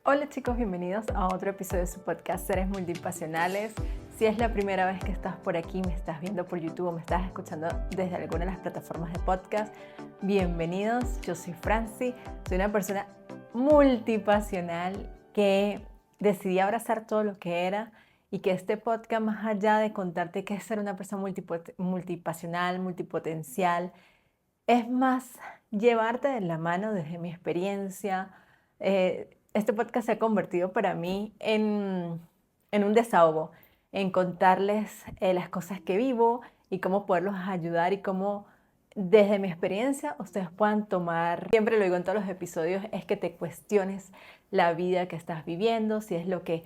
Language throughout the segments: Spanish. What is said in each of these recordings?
Hola chicos, bienvenidos a otro episodio de su podcast Seres Multipasionales. Si es la primera vez que estás por aquí, me estás viendo por YouTube o me estás escuchando desde alguna de las plataformas de podcast, bienvenidos. Yo soy Franci, soy una persona multipasional que decidí abrazar todo lo que era y que este podcast, más allá de contarte qué es ser una persona multipasional, multipotencial, es más llevarte de la mano desde mi experiencia. Este podcast se ha convertido para mí en un desahogo, en contarles las cosas que vivo y cómo poderlos ayudar y cómo desde mi experiencia ustedes puedan tomar, siempre lo digo en todos los episodios, es que te cuestiones la vida que estás viviendo, si es lo que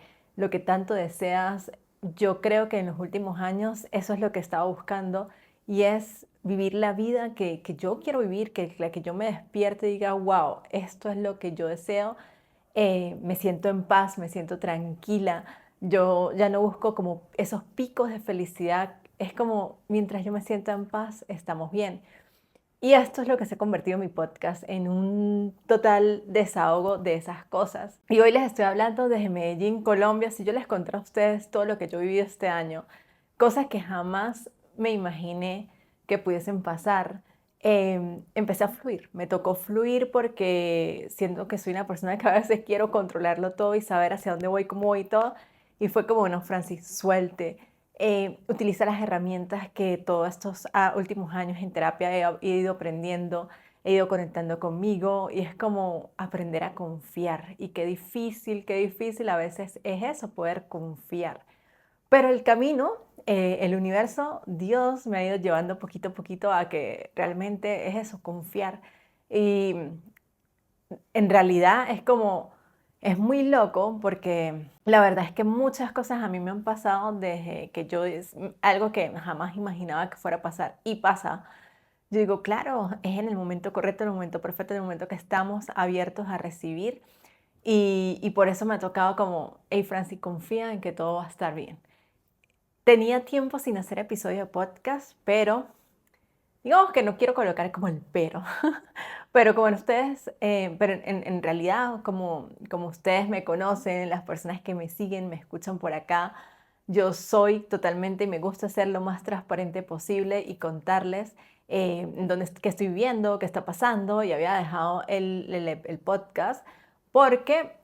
tanto deseas. Yo creo que en los últimos años eso es lo que he estado buscando y es vivir la vida que yo quiero vivir, que la que yo me despierte y diga, wow, esto es lo que yo deseo. Me siento en paz, me siento tranquila. Yo ya no busco como esos picos de felicidad. Es como mientras yo me sienta en paz, estamos bien. Y esto es lo que se ha convertido en mi podcast, en un total desahogo de esas cosas. Y hoy les estoy hablando desde Medellín, Colombia. Si yo les conté a ustedes todo lo que yo he vivido este año, cosas que jamás me imaginé que pudiesen pasar, empecé a fluir. Me tocó fluir porque siento que soy una persona que a veces quiero controlarlo todo y saber hacia dónde voy, cómo voy y todo. Y fue como, bueno, Francis, suelte. Utiliza las herramientas que todos estos últimos años en terapia he ido aprendiendo, he ido conectando conmigo y es como aprender a confiar. Y qué difícil a veces es eso, poder confiar. Pero el camino, el universo, Dios me ha ido llevando poquito a poquito a que realmente es eso, confiar. Y en realidad es como, es muy loco porque la verdad es que muchas cosas a mí me han pasado desde que algo que jamás imaginaba que fuera a pasar y pasa. Yo digo, claro, es en el momento correcto, en el momento perfecto, en el momento que estamos abiertos a recibir. Y por eso me ha tocado como, hey Francis, confía en que todo va a estar bien. Tenía tiempo sin hacer episodio de podcast, pero digamos que no quiero colocar como el pero. Pero como ustedes, pero en realidad, como ustedes me conocen, las personas que me siguen, me escuchan por acá, yo soy totalmente y me gusta ser lo más transparente posible y contarles qué estoy viendo, qué está pasando. Y había dejado el podcast porque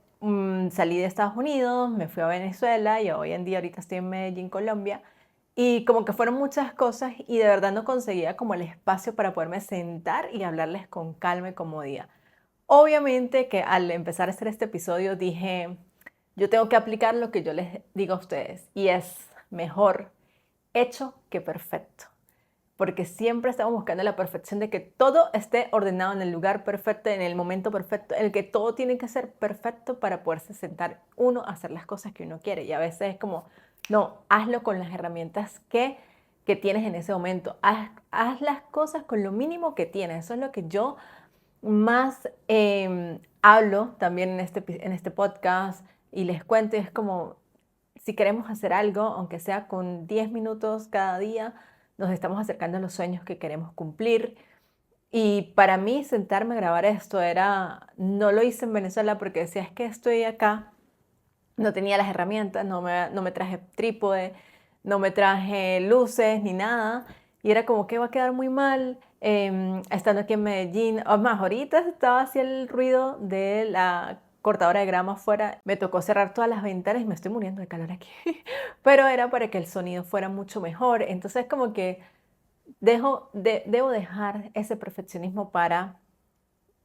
salí de Estados Unidos, me fui a Venezuela y hoy en día ahorita estoy en Medellín, Colombia. Y como que fueron muchas cosas y de verdad no conseguía como el espacio para poderme sentar y hablarles con calma y comodidad. Obviamente que al empezar a hacer este episodio dije, yo tengo que aplicar lo que yo les digo a ustedes y es mejor hecho que perfecto. Porque siempre estamos buscando la perfección de que todo esté ordenado en el lugar perfecto, en el momento perfecto, en el que todo tiene que ser perfecto para poderse sentar uno a hacer las cosas que uno quiere. Y a veces es como, no, hazlo con las herramientas que tienes en ese momento. Haz las cosas con lo mínimo que tienes. Eso es lo que yo más hablo también en este podcast y les cuento. Es como, si queremos hacer algo, aunque sea con 10 minutos cada día, nos estamos acercando a los sueños que queremos cumplir. Y para mí sentarme a grabar esto no lo hice en Venezuela porque decía, es que estoy acá, no tenía las herramientas, no me traje trípode, no me traje luces ni nada. Y era como que va a quedar muy mal estando aquí en Medellín. Más, ahorita estaba así el ruido de la cortadora de grama afuera. Me tocó cerrar todas las ventanas y me estoy muriendo de calor aquí. Pero era para que el sonido fuera mucho mejor. Entonces como que debo dejar ese perfeccionismo para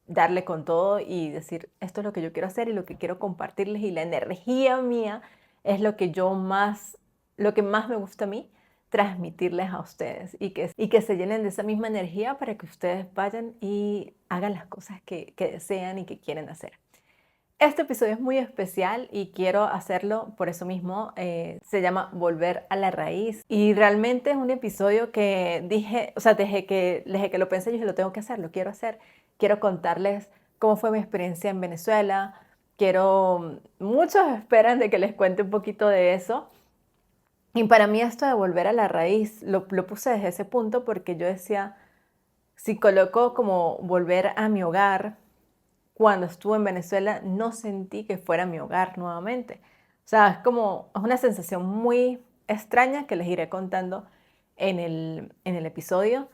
darle con todo y decir, esto es lo que yo quiero hacer y lo que quiero compartirles y la energía mía es lo que más me gusta a mí, transmitirles a ustedes y que se llenen de esa misma energía para que ustedes vayan y hagan las cosas que desean y que quieren hacer. Este episodio es muy especial y quiero hacerlo por eso mismo. Se llama Volver a la Raíz. Y realmente es un episodio que dije, o sea, desde que lo pensé, yo dije, lo tengo que hacer, lo quiero hacer. Quiero contarles cómo fue mi experiencia en Venezuela. Muchos esperan de que les cuente un poquito de eso. Y para mí esto de volver a la raíz, lo puse desde ese punto porque yo decía, si coloco como volver a mi hogar, cuando estuve en Venezuela no sentí que fuera mi hogar nuevamente. O sea, es una sensación muy extraña que les iré contando en el episodio,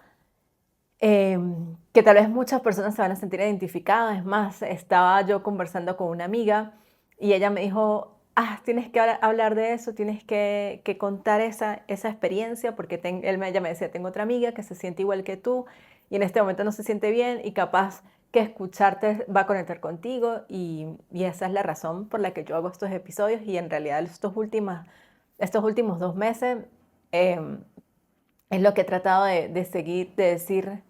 que tal vez muchas personas se van a sentir identificadas. Es más, estaba yo conversando con una amiga y ella me dijo, tienes que hablar de eso, tienes que contar esa experiencia, porque ella me decía, tengo otra amiga que se siente igual que tú y en este momento no se siente bien y capaz que escucharte va a conectar contigo y esa es la razón por la que yo hago estos episodios y en realidad estos últimos 2 meses em, es lo que he tratado de seguir, de decir,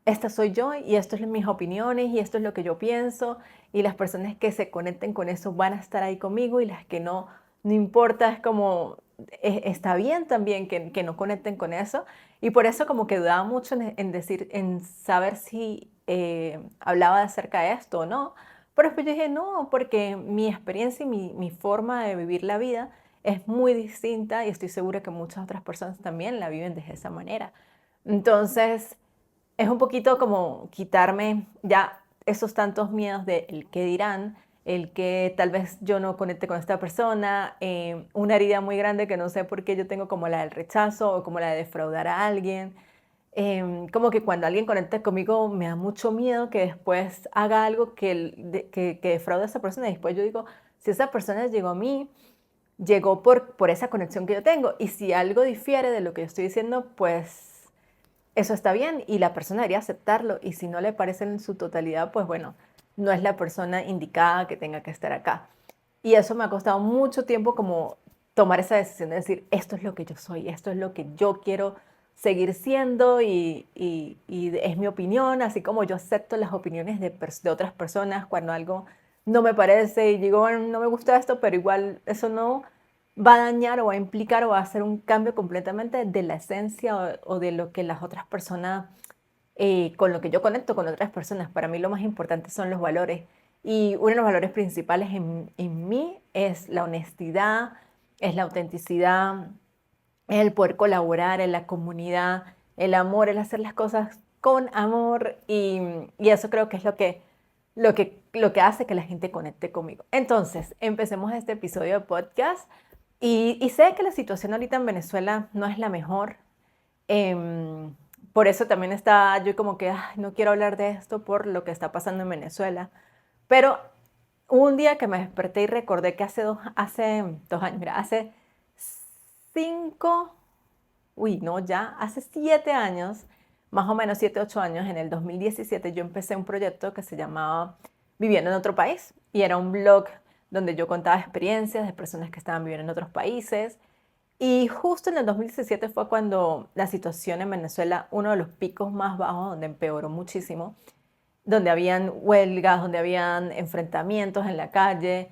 esta soy yo y esto es mis opiniones y esto es lo que yo pienso y las personas que se conecten con eso van a estar ahí conmigo y las que no, no importa, es como, está bien también que no conecten con eso y por eso como que dudaba mucho en decir, en saber si hablaba acerca de esto o no, pero después yo dije no, porque mi experiencia y mi forma de vivir la vida es muy distinta y estoy segura que muchas otras personas también la viven de esa manera. Entonces, es un poquito como quitarme ya esos tantos miedos de el qué dirán, el que tal vez yo no conecte con esta persona, una herida muy grande que no sé por qué yo tengo como la del rechazo o como la de defraudar a alguien. Como que cuando alguien conecta conmigo me da mucho miedo que después haga algo que defraude a esa persona y después yo digo, si esa persona llegó a mí, llegó por esa conexión que yo tengo y si algo difiere de lo que yo estoy diciendo, pues eso está bien y la persona debería aceptarlo y si no le parece en su totalidad, pues bueno, no es la persona indicada que tenga que estar acá. Y eso me ha costado mucho tiempo como tomar esa decisión de decir, esto es lo que yo soy, esto es lo que yo quiero seguir siendo y es mi opinión, así como yo acepto las opiniones de otras personas cuando algo no me parece y digo, bueno, no me gusta esto, pero igual eso no va a dañar o va a implicar o va a hacer un cambio completamente de la esencia o de lo que las otras personas, con lo que yo conecto con otras personas. Para mí lo más importante son los valores. Y uno de los valores principales en mí es la honestidad, es la autenticidad, es el poder colaborar en la comunidad, el amor, el hacer las cosas con amor y eso creo que es lo que hace que la gente conecte conmigo. Entonces, empecemos este episodio de podcast y sé que la situación ahorita en Venezuela no es la mejor. em, por eso también está yo como que no quiero hablar de esto por lo que está pasando en Venezuela. Pero hubo un día que me desperté y recordé que hace 2 años, mira, hace 5, no, ya hace 7 años, más o menos 7, 8 años, en el 2017 yo empecé un proyecto que se llamaba Viviendo en otro país y era un blog donde yo contaba experiencias de personas que estaban viviendo en otros países. Y justo en el 2017 fue cuando la situación en Venezuela, uno de los picos más bajos, donde empeoró muchísimo, donde habían huelgas, donde habían enfrentamientos en la calle.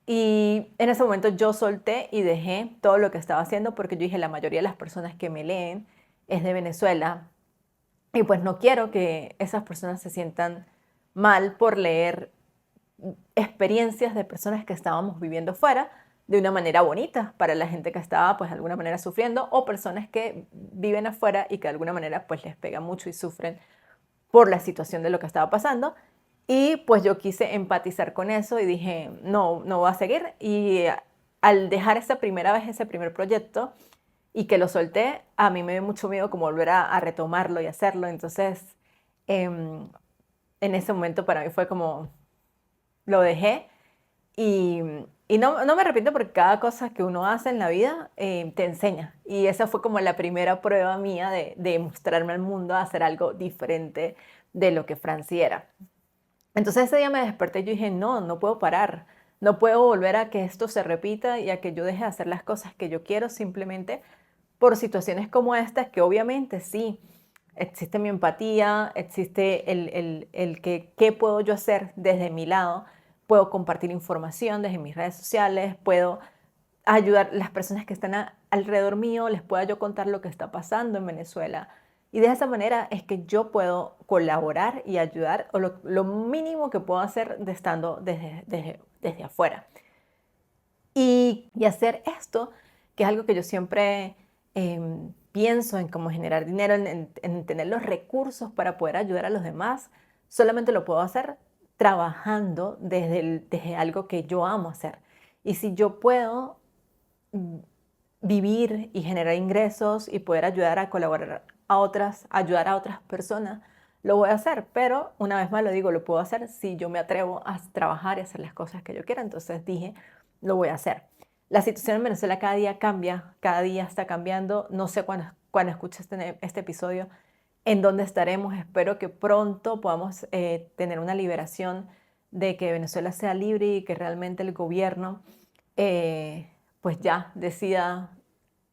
Y en ese momento yo solté y dejé todo lo que estaba haciendo porque yo dije, la mayoría de las personas que me leen es de Venezuela y pues no quiero que esas personas se sientan mal por leer experiencias de personas que estábamos viviendo fuera de una manera bonita para la gente que estaba pues de alguna manera sufriendo o personas que viven afuera y que de alguna manera pues les pega mucho y sufren por la situación de lo que estaba pasando. Y pues yo quise empatizar con eso y dije, no, no voy a seguir. Y al dejar esa primera vez ese primer proyecto y que lo solté, a mí me dio mucho miedo como volver a retomarlo y hacerlo. Entonces, em, en ese momento para mí fue como, lo dejé y, y no me arrepiento porque cada cosa que uno hace en la vida te enseña. Y esa fue como la primera prueba mía de mostrarme al mundo a hacer algo diferente de lo que Franci era. Entonces ese día me desperté y yo dije, no, no puedo parar. No puedo volver a que esto se repita y a que yo deje de hacer las cosas que yo quiero simplemente por situaciones como estas, que obviamente sí, existe mi empatía, existe el que qué puedo yo hacer desde mi lado. Puedo compartir información desde mis redes sociales, puedo ayudar a las personas que están alrededor mío, les pueda yo contar lo que está pasando en Venezuela. Y de esa manera es que yo puedo colaborar y ayudar, o lo mínimo que puedo hacer de estando desde afuera. Y hacer esto, que es algo que yo siempre pienso en cómo generar dinero, en tener los recursos para poder ayudar a los demás, solamente lo puedo hacer trabajando desde algo que yo amo hacer. Y si yo puedo mm, vivir y generar ingresos y poder ayudar a colaborar ayudar a otras personas, lo voy a hacer. Pero una vez más lo digo, lo puedo hacer si yo me atrevo a trabajar y hacer las cosas que yo quiera. Entonces dije, lo voy a hacer. La situación en Venezuela cada día cambia, cada día está cambiando. No sé cuando escuches este episodio en dónde estaremos. Espero que pronto podamos tener una liberación de que Venezuela sea libre y que realmente el gobierno pues ya decida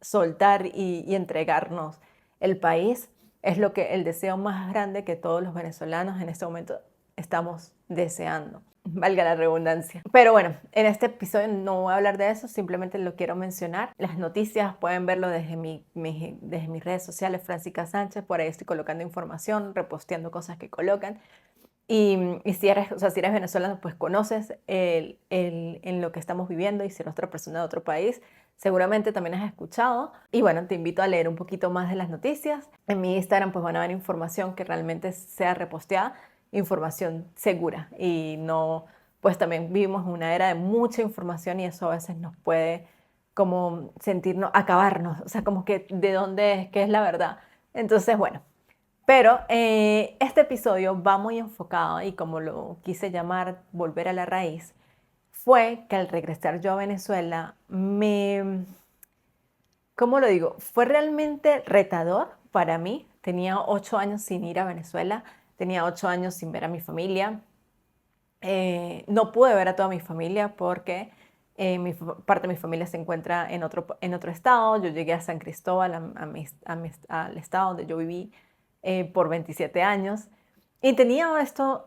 soltar y entregarnos el país. Es lo que el deseo más grande que todos los venezolanos en este momento estamos deseando, valga la redundancia. Pero bueno, en este episodio no voy a hablar de eso, simplemente lo quiero mencionar. Las noticias pueden verlo desde mis redes sociales, Francisca Sánchez, por ahí estoy colocando información, reposteando cosas que colocan. Y si eres, o sea, si eres venezolano, pues conoces en lo que estamos viviendo, y si eres otra persona de otro país, seguramente también has escuchado. Y bueno, te invito a leer un poquito más de las noticias. En mi Instagram pues van a ver información que realmente sea reposteada, información segura, y no, pues también vivimos en una era de mucha información y eso a veces nos puede como sentirnos, acabarnos, o sea, como que de dónde es, qué es la verdad. Entonces, bueno. Pero este episodio va muy enfocado, y como lo quise llamar, volver a la raíz, fue que al regresar yo a Venezuela, ¿cómo lo digo? Fue realmente retador para mí. Tenía 8 años sin ir a Venezuela, tenía 8 años sin ver a mi familia. No pude ver a toda mi familia porque parte de mi familia se encuentra en otro estado. Yo llegué a San Cristóbal, al estado donde yo viví por 27 años. Y tenía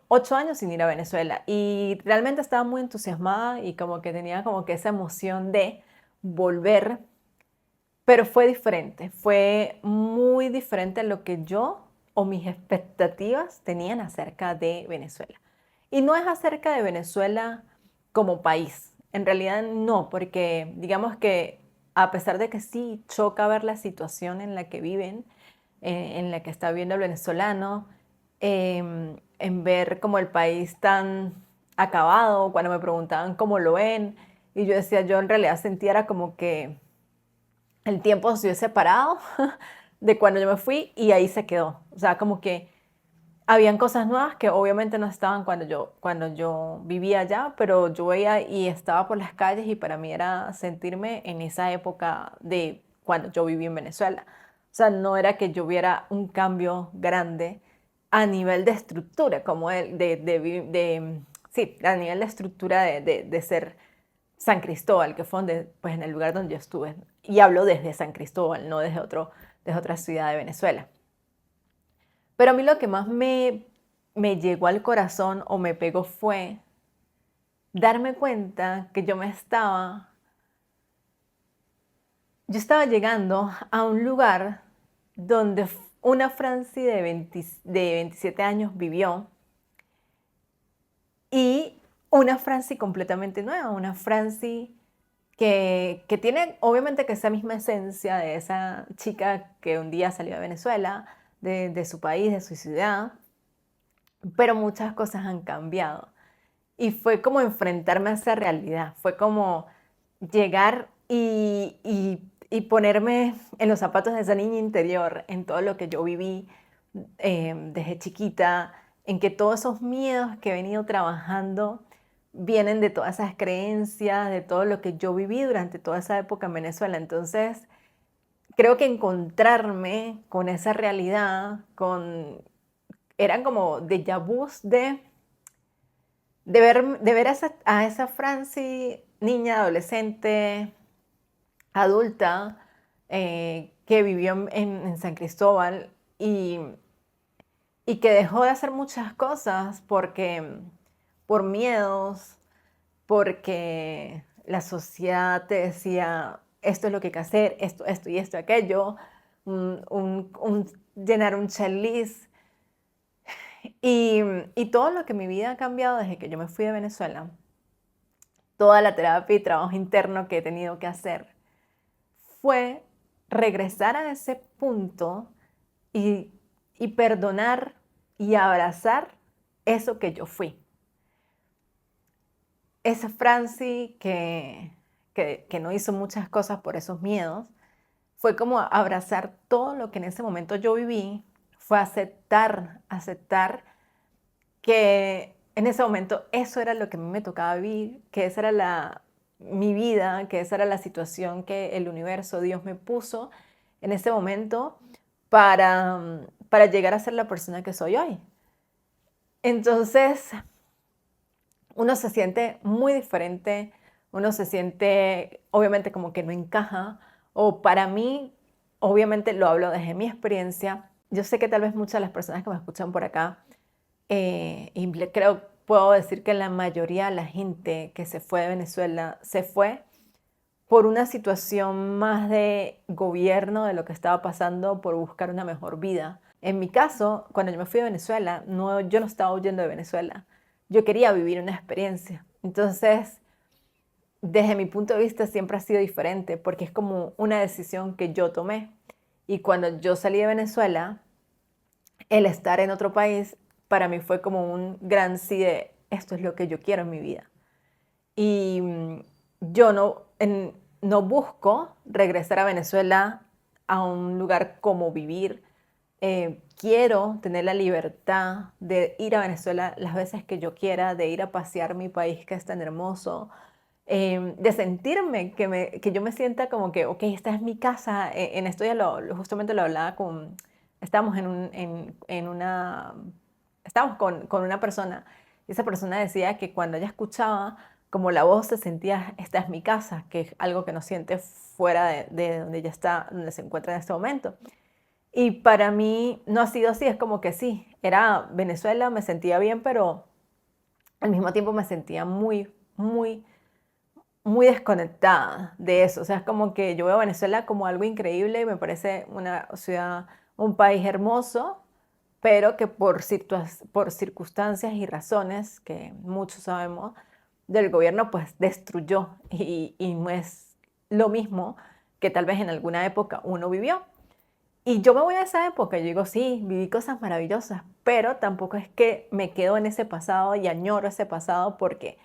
8 años sin ir a Venezuela. Y realmente estaba muy entusiasmada y como que tenía como que esa emoción de volver. Pero fue muy diferente a lo que yo o mis expectativas tenían acerca de Venezuela. Y no es acerca de Venezuela como país, en realidad no, porque digamos que a pesar de que sí choca ver la situación en la que viven, en la que está viviendo el venezolano, en ver como el país tan acabado, cuando me preguntaban cómo lo ven, y yo decía, yo en realidad sentía era como que el tiempo se hubiese parado de cuando yo me fui y ahí se quedó. O sea, como que habían cosas nuevas que obviamente no estaban cuando yo vivía allá, pero yo veía y estaba por las calles y para mí era sentirme en esa época de cuando yo viví en Venezuela. O sea, no era que yo viera un cambio grande a nivel de estructura, como sí, a nivel de estructura de ser San Cristóbal, que fue pues en el lugar donde yo estuve. Y hablo desde San Cristóbal, no desde otra ciudad de Venezuela. Pero a mí lo que más me llegó al corazón o me pegó fue darme cuenta que yo estaba llegando a un lugar donde una Franci de 27 años vivió, y una Franci completamente nueva, una Franci que tiene obviamente que esa misma esencia de esa chica que un día salió de Venezuela, de su país, de su ciudad, pero muchas cosas han cambiado. Y fue como enfrentarme a esa realidad, fue como llegar y ponerme en los zapatos de esa niña interior, en todo lo que yo viví desde chiquita, en que todos esos miedos que he venido trabajando vienen de todas esas creencias, de todo lo que yo viví durante toda esa época en Venezuela. Entonces, creo que encontrarme con esa realidad, eran como déjà vus de ver a esa Franci, niña, adolescente, adulta, que vivió en San Cristóbal, y que dejó de hacer muchas cosas por miedos, porque la sociedad te decía, esto es lo que hay que hacer, esto y esto, aquello, llenar un checklist. Y todo lo que mi vida ha cambiado desde que yo me fui de Venezuela, toda la terapia y trabajo interno que he tenido que hacer, fue regresar a ese punto y perdonar y abrazar eso que yo fui. Esa Franci que no hizo muchas cosas por esos miedos, fue como abrazar todo lo que en ese momento yo viví, fue aceptar que en ese momento eso era lo que a mí me tocaba vivir, que esa era mi vida, que esa era la situación que el universo, Dios me puso en ese momento para llegar a ser la persona que soy hoy. Entonces, uno se siente muy diferente, uno se siente obviamente como que no encaja, o para mí, obviamente lo hablo desde mi experiencia. Yo sé que tal vez muchas de las personas que me escuchan por acá, puedo decir que la mayoría de la gente que se fue de Venezuela se fue por una situación más de gobierno de lo que estaba pasando, por buscar una mejor vida. En mi caso, cuando yo me fui de Venezuela, yo no estaba huyendo de Venezuela. Yo quería vivir una experiencia. Entonces, desde mi punto de vista siempre ha sido diferente porque es como una decisión que yo tomé. Y cuando yo salí de Venezuela, el estar en otro país para mí fue como un gran sí de esto es lo que yo quiero en mi vida. Y yo no busco regresar a Venezuela a un lugar como vivir. Quiero tener la libertad de ir a Venezuela las veces que yo quiera, de ir a pasear mi país que es tan hermoso, de sentirme que yo me sienta como que, ok, esta es mi casa. En esto ya justamente lo hablaba estábamos estábamos con una persona y esa persona decía que cuando ella escuchaba como la voz se sentía, esta es mi casa, que es algo que no siente fuera de donde ella está, donde se encuentra en este momento. Y para mí no ha sido así, es como que sí, era Venezuela, me sentía bien, pero al mismo tiempo me sentía muy, muy, muy desconectada de eso. O sea, es como que yo veo a Venezuela como algo increíble y me parece una ciudad, un país hermoso, pero que por circunstancias y razones que muchos sabemos del gobierno, pues destruyó y no es lo mismo que tal vez en alguna época uno vivió. Y yo me voy a esa época, yo digo, sí, viví cosas maravillosas, pero tampoco es que me quedo en ese pasado y añoro ese pasado porque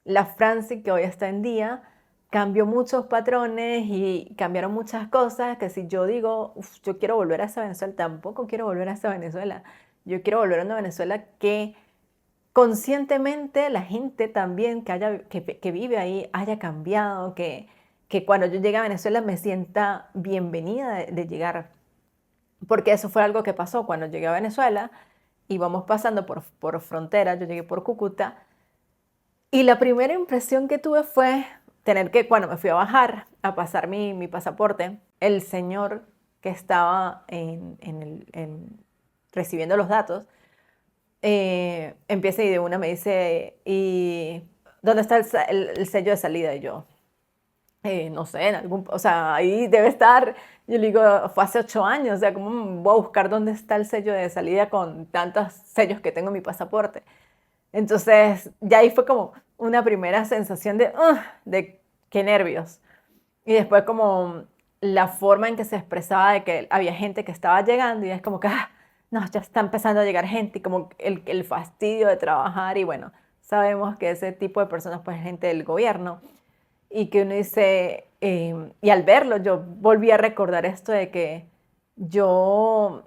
la Franci que hoy está en día cambió muchos patrones y cambiaron muchas cosas que si yo digo, "Uf, yo quiero volver a esa Venezuela, tampoco quiero volver a esa Venezuela. Yo quiero volver a una Venezuela que conscientemente la gente también que vive ahí haya cambiado, que cuando yo llegue a Venezuela me sienta bienvenida de llegar. Porque eso fue algo que pasó cuando llegué a Venezuela, íbamos pasando por frontera, yo llegué por Cúcuta, y la primera impresión que tuve fue tener que, cuando me fui a bajar a pasar mi pasaporte, el señor que estaba recibiendo los datos, empieza y de una me dice, ¿y dónde está el sello de salida? Y yo, no sé, o sea, ahí debe estar. Yo le digo, fue hace 8 años, o sea, ¿cómo voy a buscar dónde está el sello de salida con tantos sellos que tengo en mi pasaporte? Entonces, ya ahí fue como una primera sensación de qué nervios. Y después como la forma en que se expresaba de que había gente que estaba llegando y es como que, no, ya está empezando a llegar gente y como el fastidio de trabajar y bueno, sabemos que ese tipo de personas pues es gente del gobierno y que uno dice, y al verlo yo volví a recordar esto de que yo,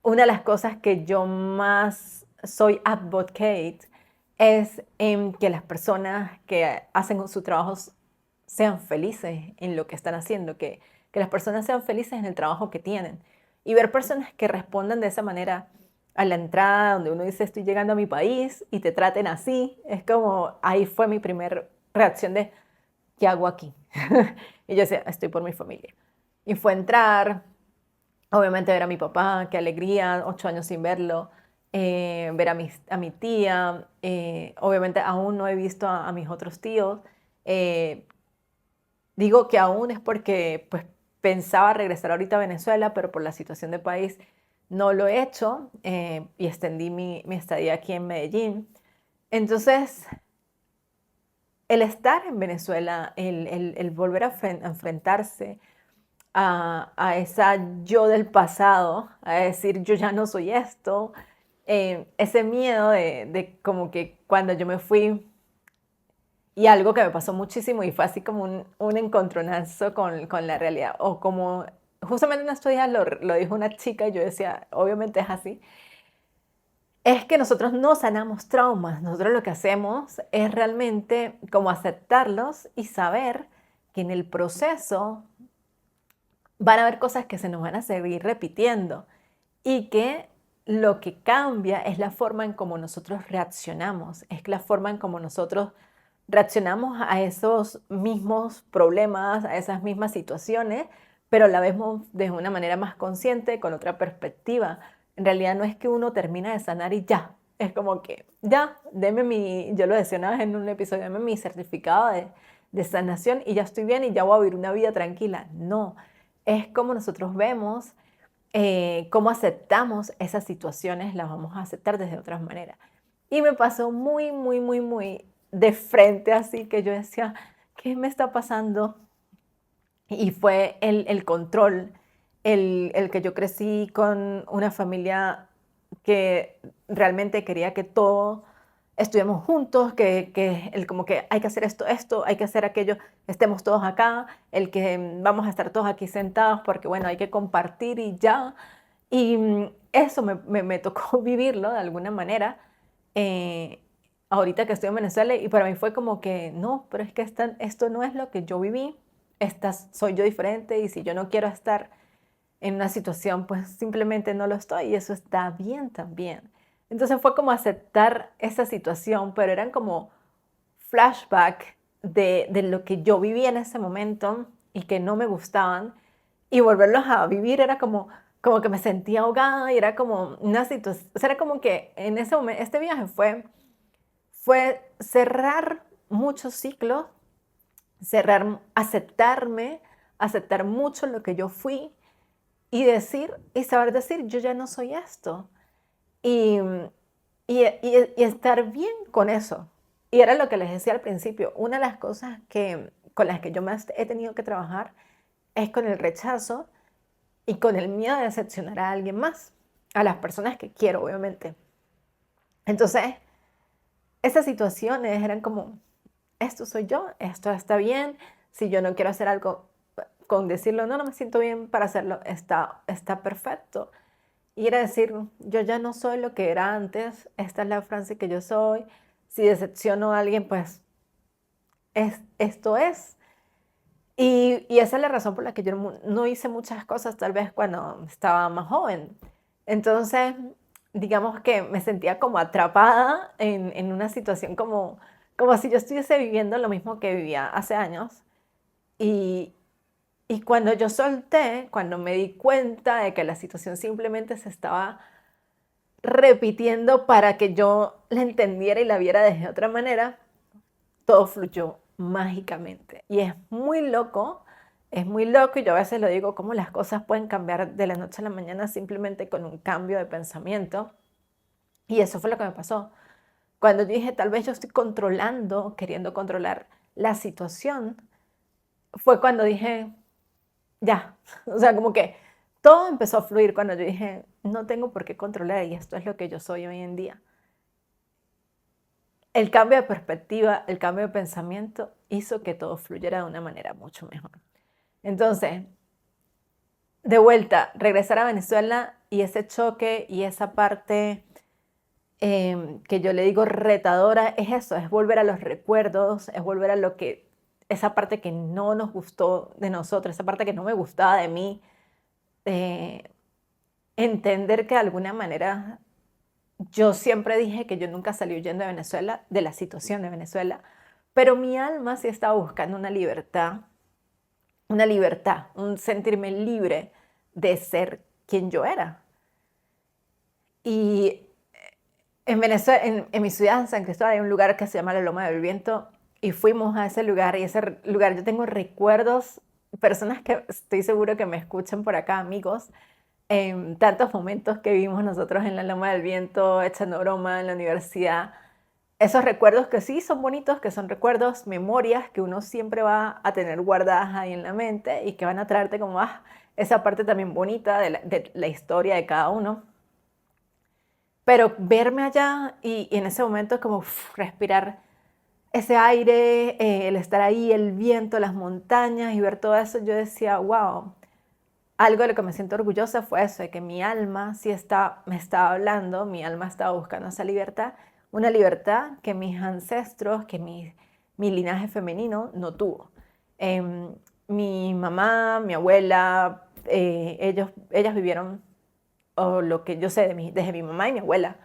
una de las cosas que yo más soy advocate es en que las personas que hacen su trabajo sean felices en lo que están haciendo, que las personas sean felices en el trabajo que tienen. Y ver personas que respondan de esa manera a la entrada, donde uno dice estoy llegando a mi país y te traten así, es como, ahí fue mi primera reacción de, ¿qué hago aquí? Y yo decía, estoy por mi familia. Y fue entrar, obviamente ver a mi papá, qué alegría, 8 años sin verlo, ver a mi tía, obviamente aún no he visto a mis otros tíos. eh, Digo que aún es porque pues, pensaba regresar ahorita a Venezuela, pero por la situación del país no lo he hecho y extendí mi estadía aquí en Medellín. Entonces, el estar en Venezuela, el volver a enfrentarse a esa yo del pasado, a decir yo ya no soy esto, ese miedo de como que cuando yo me fui, y algo que me pasó muchísimo y fue así como un encontronazo con la realidad, o como justamente en estos días lo dijo una chica y yo decía, obviamente es así, es que nosotros no sanamos traumas, nosotros lo que hacemos es realmente como aceptarlos y saber que en el proceso van a haber cosas que se nos van a seguir repitiendo y que lo que cambia es la forma en cómo nosotros reaccionamos, es la forma en cómo nosotros reaccionamos a esos mismos problemas, a esas mismas situaciones, pero la vemos de una manera más consciente, con otra perspectiva. En realidad no es que uno termina de sanar y ya, es como que ya, yo lo decía una vez en un episodio, deme mi certificado de sanación y ya estoy bien y ya voy a vivir una vida tranquila. No, es como nosotros vemos, cómo aceptamos esas situaciones, las vamos a aceptar desde otras maneras. Y me pasó muy, muy, muy, muy de frente, así que yo decía, ¿qué me está pasando? Y fue el control, el que yo crecí con una familia que realmente quería que todo estuviéramos juntos, que el como que hay que hacer esto, hay que hacer aquello, estemos todos acá, el que vamos a estar todos aquí sentados porque bueno, hay que compartir y ya. Y eso me tocó vivirlo de alguna manera, eh, ahorita que estoy en Venezuela, y para mí fue como que no, pero es que esto no es lo que yo viví, soy yo diferente y si yo no quiero estar en una situación, pues simplemente no lo estoy y eso está bien también. Entonces fue como aceptar esa situación, pero eran como flashback de lo que yo viví en ese momento y que no me gustaban y volverlos a vivir era como que me sentía ahogada y era como una situación, o sea, era como que en ese momento, este viaje fue cerrar muchos ciclos, cerrar, aceptarme, aceptar mucho lo que yo fui y decir, y saber decir, yo ya no soy esto. Y, y estar bien con eso. Y era lo que les decía al principio, una de las cosas con las que yo más he tenido que trabajar es con el rechazo y con el miedo de decepcionar a alguien más, a las personas que quiero, obviamente. Entonces, esas situaciones eran como, esto soy yo, esto está bien, si yo no quiero hacer algo, con decirlo, no, no me siento bien para hacerlo, está perfecto. Y era decir, yo ya no soy lo que era antes, esta es la Franci que yo soy, si decepciono a alguien, pues esto es. Y esa es la razón por la que yo no hice muchas cosas tal vez cuando estaba más joven. Entonces, digamos que me sentía como atrapada en una situación como si yo estuviese viviendo lo mismo que vivía hace años. Y, y cuando yo solté, cuando me di cuenta de que la situación simplemente se estaba repitiendo para que yo la entendiera y la viera desde otra manera, todo fluyó mágicamente. Y es muy loco y yo a veces lo digo, cómo las cosas pueden cambiar de la noche a la mañana simplemente con un cambio de pensamiento. Y eso fue lo que me pasó. Cuando yo dije, tal vez yo estoy controlando, queriendo controlar la situación, fue cuando dije, ya, o sea, como que todo empezó a fluir cuando yo dije, no tengo por qué controlar y esto es lo que yo soy hoy en día. El cambio de perspectiva, el cambio de pensamiento hizo que todo fluyera de una manera mucho mejor. Entonces, de vuelta, regresar a Venezuela y ese choque y esa parte que yo le digo retadora es eso, es volver a los recuerdos, es volver a esa parte que no nos gustó de nosotros, esa parte que no me gustaba de mí, eh, entender que de alguna manera yo siempre dije que yo nunca salí huyendo de Venezuela, de la situación de Venezuela, pero mi alma sí estaba buscando una libertad, un sentirme libre de ser quien yo era. Y en Venezuela, en mi ciudad, en San Cristóbal, hay un lugar que se llama la Loma del Viento y fuimos a ese lugar y ese lugar yo tengo recuerdos, personas que estoy seguro que me escuchan por acá, amigos, en tantos momentos que vivimos nosotros en la Loma del Viento, echando broma en la universidad. Esos recuerdos que sí son bonitos, que son recuerdos, memorias que uno siempre va a tener guardadas ahí en la mente y que van a traerte como esa parte también bonita de la historia de cada uno. Pero verme allá y en ese momento como respirar ese aire, el estar ahí, el viento, las montañas y ver todo eso, yo decía, wow, algo de lo que me siento orgullosa fue eso, de que mi alma sí me estaba hablando, mi alma estaba buscando esa libertad, una libertad que mis ancestros, que mi linaje femenino no tuvo. Em, Mi mamá, mi abuela, ellas vivieron, o lo que yo sé desde mi mamá y mi abuela,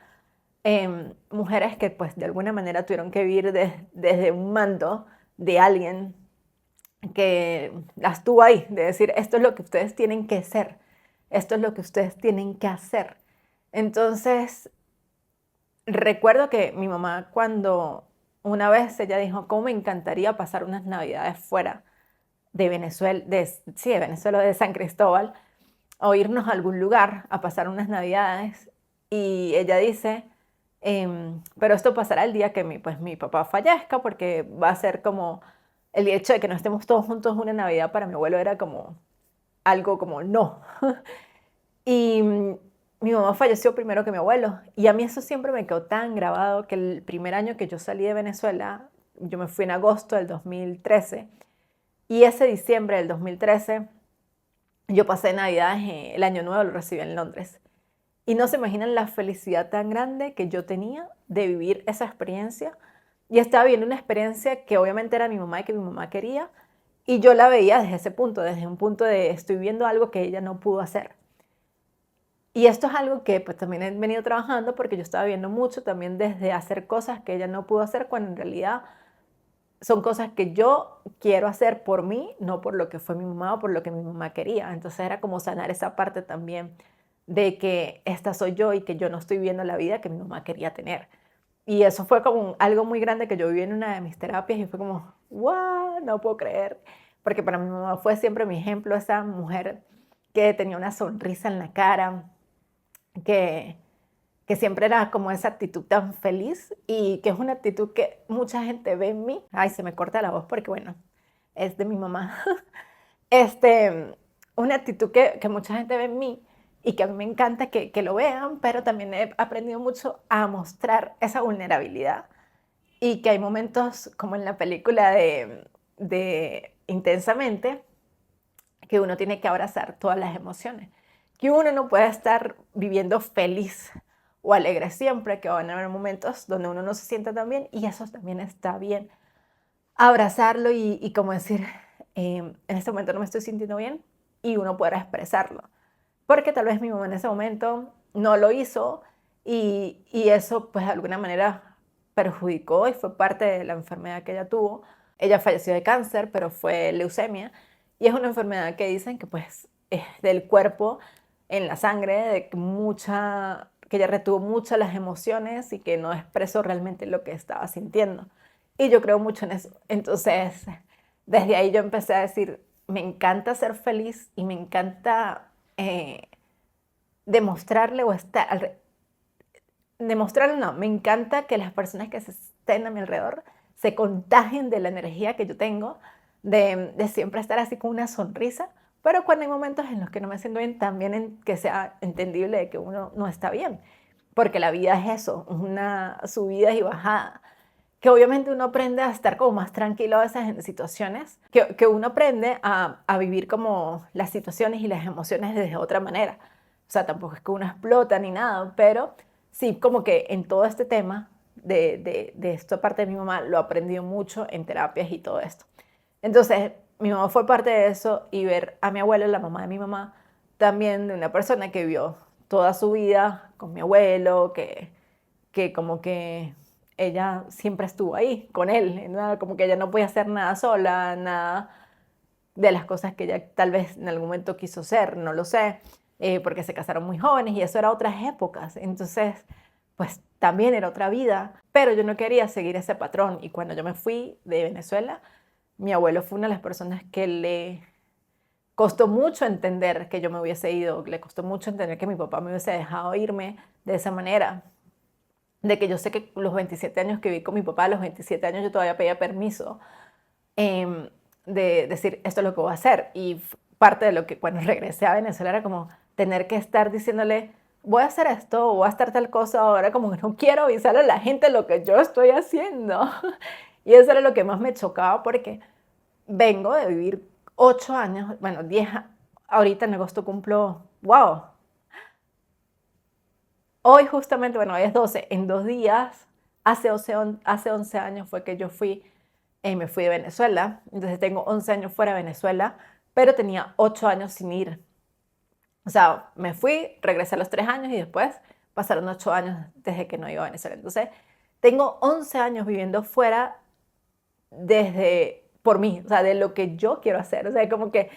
mujeres que pues de alguna manera tuvieron que vivir desde un mando de alguien que las tuvo ahí, de decir, esto es lo que ustedes tienen que ser, esto es lo que ustedes tienen que hacer. Entonces, recuerdo que mi mamá cuando una vez ella dijo, ¿cómo me encantaría pasar unas navidades fuera de Venezuela, sí, de Venezuela, de San Cristóbal, o irnos a algún lugar a pasar unas navidades? Y ella dice, pero esto pasará el día que pues, mi papá fallezca, porque va a ser como el hecho de que no estemos todos juntos una Navidad para mi abuelo era como algo como no. Y mi mamá falleció primero que mi abuelo. Y a mí eso siempre me quedó tan grabado que el primer año que yo salí de Venezuela, yo me fui en agosto del 2013, y ese diciembre del 2013 yo pasé Navidades, el año nuevo lo recibí en Londres. Y no se imaginan la felicidad tan grande que yo tenía de vivir esa experiencia. Y estaba viendo una experiencia que obviamente era mi mamá y que mi mamá quería. Y yo la veía desde ese punto, desde un punto de estoy viendo algo que ella no pudo hacer. Y esto es algo que pues también he venido trabajando porque yo estaba viendo mucho también desde hacer cosas que ella no pudo hacer cuando en realidad son cosas que yo quiero hacer por mí, no por lo que fue mi mamá o por lo que mi mamá quería. Entonces era como sanar esa parte también de que esta soy yo y que yo no estoy viendo la vida que mi mamá quería tener. Y eso fue como algo muy grande que yo viví en una de mis terapias y fue como, wow, no puedo creer. Porque para mi mamá fue siempre mi ejemplo, esa mujer que tenía una sonrisa en la cara, que, que siempre era como esa actitud tan feliz y que es una actitud que mucha gente ve en mí. Ay, se me corta la voz porque bueno, es de mi mamá. Este, una actitud que mucha gente ve en mí y que a mí me encanta que lo vean, pero también he aprendido mucho a mostrar esa vulnerabilidad y que hay momentos como en la película de Intensamente, que uno tiene que abrazar todas las emociones, que uno no puede estar viviendo feliz o alegre siempre, que van a haber momentos donde uno no se sienta tan bien y eso también está bien. Abrazarlo y como decir, en este momento no me estoy sintiendo bien y uno pueda expresarlo. Porque tal vez mi mamá en ese momento no lo hizo y eso pues de alguna manera perjudicó y fue parte de la enfermedad que ella tuvo. Ella falleció de cáncer, pero fue leucemia y es una enfermedad que dicen que pues es del cuerpo en la sangre, de que ella retuvo muchas las emociones y que no expresó realmente lo que estaba sintiendo. Y yo creo mucho en eso. Entonces, desde ahí yo empecé a decir, me encanta ser feliz y me encanta demostrarle o estar, demostrarle no, me encanta que las personas que estén a mi alrededor se contagien de la energía que yo tengo, de siempre estar así con una sonrisa, pero cuando hay momentos en los que no me siento bien, también que sea entendible de que uno no está bien, porque la vida es eso, una subida y bajada, que obviamente uno aprende a estar como más tranquilo a veces en situaciones, que uno aprende a vivir como las situaciones y las emociones desde otra manera. O sea, tampoco es que uno explota ni nada, pero sí como que en todo este tema de esta parte de mi mamá lo aprendí mucho en terapias y todo esto. Entonces, mi mamá fue parte de eso y ver a mi abuela, la mamá de mi mamá, también de una persona que vivió toda su vida con mi abuelo, que como que ella siempre estuvo ahí con él, ¿no? Como que ella no podía hacer nada sola, nada de las cosas que ella tal vez en algún momento quiso ser, no lo sé, porque se casaron muy jóvenes y eso era otras épocas, entonces pues también era otra vida, pero yo no quería seguir ese patrón y cuando yo me fui de Venezuela, mi abuelo fue una de las personas que le costó mucho entender que yo me hubiese ido, le costó mucho entender que mi papá me hubiese dejado irme de esa manera, de que yo sé que los 27 años que viví con mi papá, a los 27 años yo todavía pedía permiso, de decir, esto es lo que voy a hacer. Y parte de lo que cuando regresé a Venezuela era como tener que estar diciéndole voy a hacer esto o voy a hacer tal cosa ahora, como que no quiero avisarle a la gente lo que yo estoy haciendo. Y eso era lo que más me chocaba porque vengo de vivir 8 años, bueno, 10, ahorita en agosto cumplo, wow, hoy justamente, bueno, hoy es 12, en 2 días, hace 11 años fue que yo me fui de Venezuela, entonces tengo 11 años fuera de Venezuela, pero tenía 8 años sin ir. O sea, me fui, regresé a los 3 años y después pasaron 8 años desde que no iba a Venezuela. Entonces, tengo 11 años viviendo fuera por mí, o sea, de lo que yo quiero hacer. O sea, como que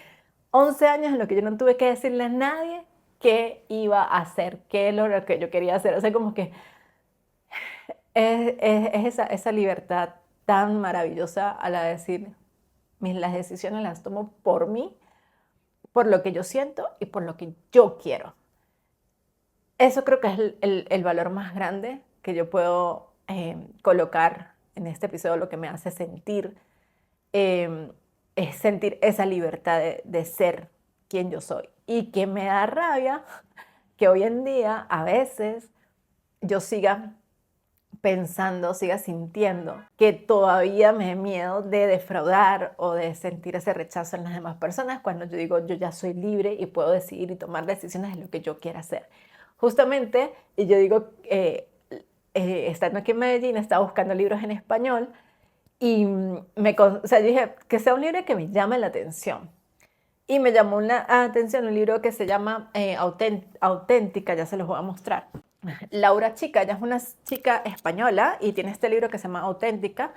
11 años en los que yo no tuve que decirle a nadie qué iba a hacer, qué es lo que yo quería hacer. O sea, como que es esa libertad tan maravillosa a la de decir, las decisiones las tomo por mí, por lo que yo siento y por lo que yo quiero. Eso creo que es el valor más grande que yo puedo colocar en este episodio, lo que me hace sentir, es sentir esa libertad de ser quien yo soy. Y que me da rabia que hoy en día a veces yo siga pensando, siga sintiendo que todavía me da miedo de defraudar o de sentir ese rechazo en las demás personas cuando yo digo yo ya soy libre y puedo decidir y tomar decisiones de lo que yo quiera hacer. Justamente, y yo digo, estando aquí en Medellín, estaba buscando libros en español y o sea, yo dije que sea un libro que me llame la atención. Y me llamó la atención un libro que se llama Auténtica, ya se los voy a mostrar. Laura Chica, ella es una chica española y tiene este libro que se llama Auténtica,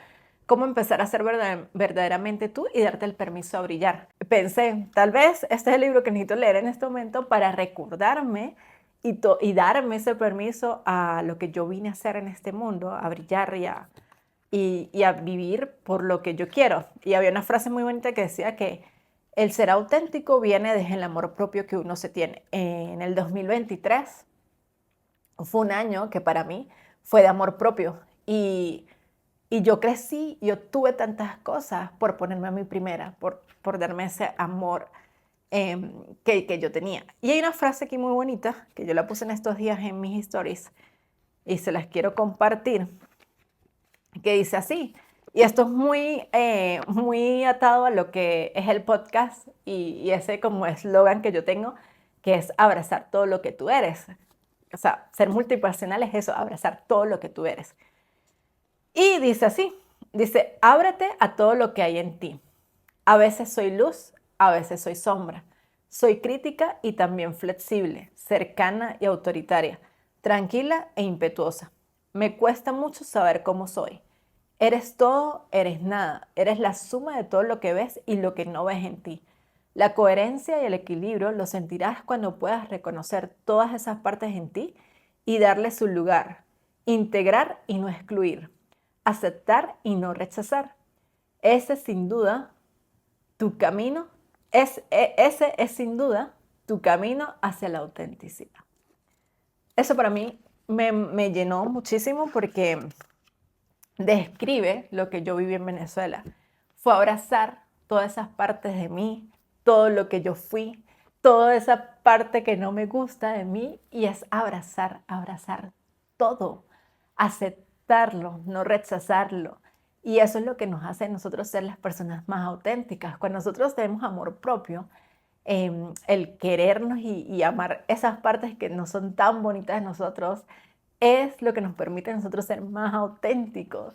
cómo empezar a ser verdaderamente tú y darte el permiso a brillar. Pensé, tal vez este es el libro que necesito leer en este momento para recordarme y darme ese permiso a lo que yo vine a hacer en este mundo, a brillar y a vivir por lo que yo quiero. Y había una frase muy bonita que decía que el ser auténtico viene desde el amor propio que uno se tiene. En el 2023 fue un año que para mí fue de amor propio y yo crecí, yo tuve tantas cosas por ponerme a mí primera, por darme ese amor que yo tenía. Y hay una frase aquí muy bonita que yo la puse en estos días en mis stories y se las quiero compartir, que dice así, y esto es muy atado a lo que es el podcast y ese como eslogan que yo tengo, que es abrazar todo lo que tú eres. O sea, ser multipasional es eso, abrazar todo lo que tú eres. Y dice así, dice, ábrete a todo lo que hay en ti. A veces soy luz, a veces soy sombra. Soy crítica y también flexible, cercana y autoritaria, tranquila e impetuosa. Me cuesta mucho saber cómo soy. Eres todo, eres nada. Eres la suma de todo lo que ves y lo que no ves en ti. La coherencia y el equilibrio lo sentirás cuando puedas reconocer todas esas partes en ti y darle su lugar. Integrar y no excluir. Aceptar y no rechazar. Ese sin duda tu camino ese es sin duda tu camino hacia la autenticidad. Eso para mí me llenó muchísimo porque describe lo que yo viví en Venezuela. Fue abrazar todas esas partes de mí, todo lo que yo fui, toda esa parte que no me gusta de mí y es abrazar todo, aceptarlo, no rechazarlo. Y eso es lo que nos hace a nosotros ser las personas más auténticas. Cuando nosotros tenemos amor propio, el querernos y amar esas partes que no son tan bonitas de nosotros, es lo que nos permite a nosotros ser más auténticos.